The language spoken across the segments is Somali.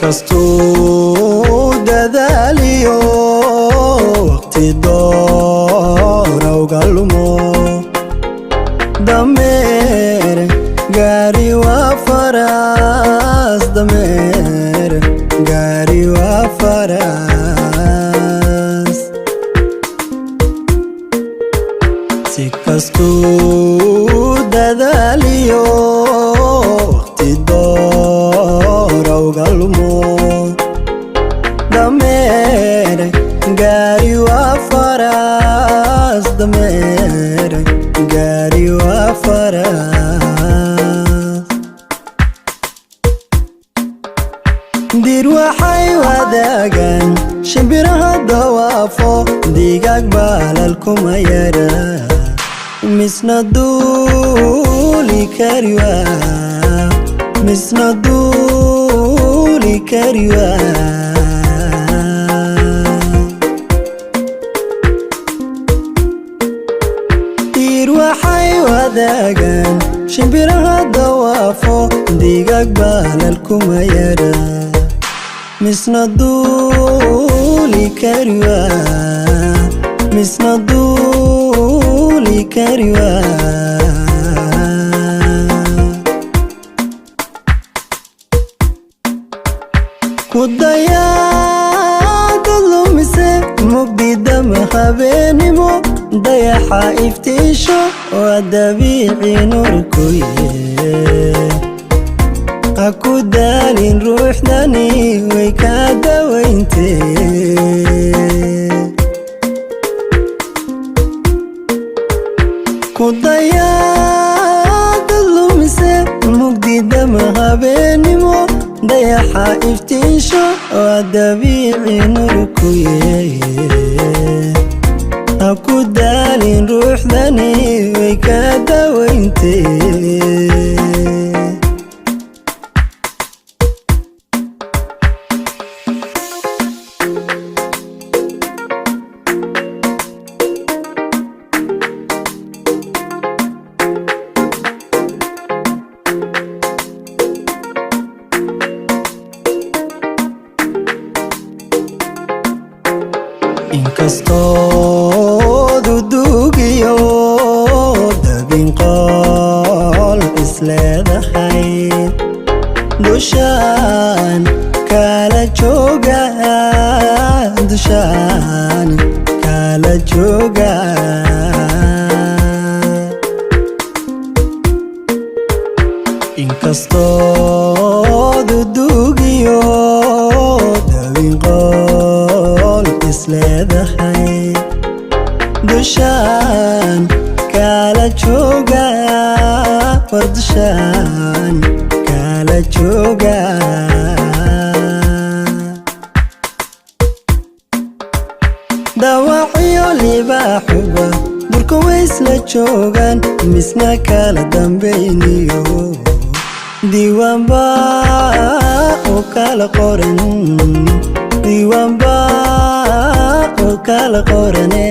inkastuu dadaaliyo waqti doona uga lumo dameer gaari waa faras dameer gaari waa faras si kastuu dadaaliyo waqti doona uga lumo dameer gaari waa faras dameer gaari waa faras dir waxay wadaagaan shimbiraha dawaafo digaag baalal kuma yara misna duuli kari waa misna duuli kari waa waxay wadaagaan shimbiraha dawaafo digaag baalal kuma yara misna duuli kari waa misna duuli kari waa ku dayaada lumise mugdidama habeenimo dayaxa iftiisho waa dabiici nuurkuye ha ku daalin ruuxdani way kaa dawayntee ku dayaada lumise mugdidama habeenimo dayaxa iftiisho waa dabiici nuurkuye ha ku daalin ruuxdani way kaa dawayntee inkastoo dudugiyo dabin qol isleedahay dushaan kala jooga dushaan kala jooga inkastoo dudugiyo dabin qol isleedahay dushaan kala jooga war dushaan kala jooga dawacyo libaaxuba durka waysla joogaan misna kala dambayniyo diiwaanba oo kala qoran diiwaanba oo kala qorane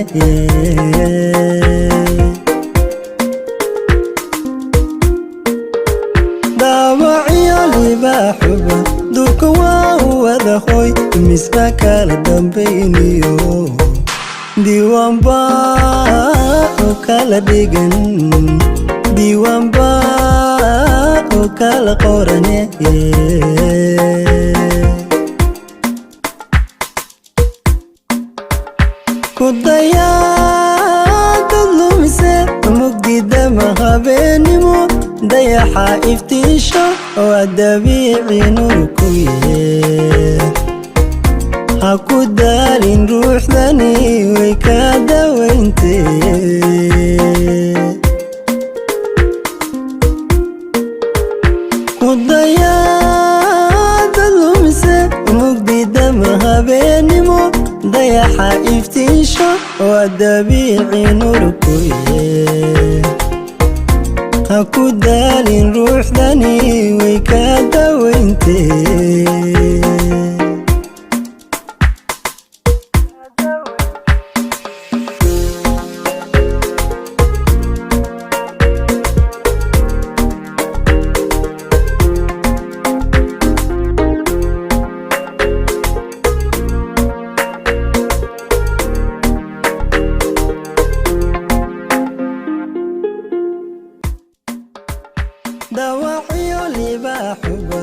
dawacyo libaaxuba durka waa u wada hoy misna kala dambayniyo diiwaanba oo kala dhigan diiwaanba oo kala qorane ku dayaada lumise mugdidama habeenimo dayaxa iftiisho waa dabiici nuurkuye ha ku daalin ruuxdani way kaa dawayntee ku dayaada lumise mugdidama habeenimo dayaxa iftiisho waa dabiici nuurkuye ha ku daalin ruuxdani way kaa dawayntee دواعي libaaxuba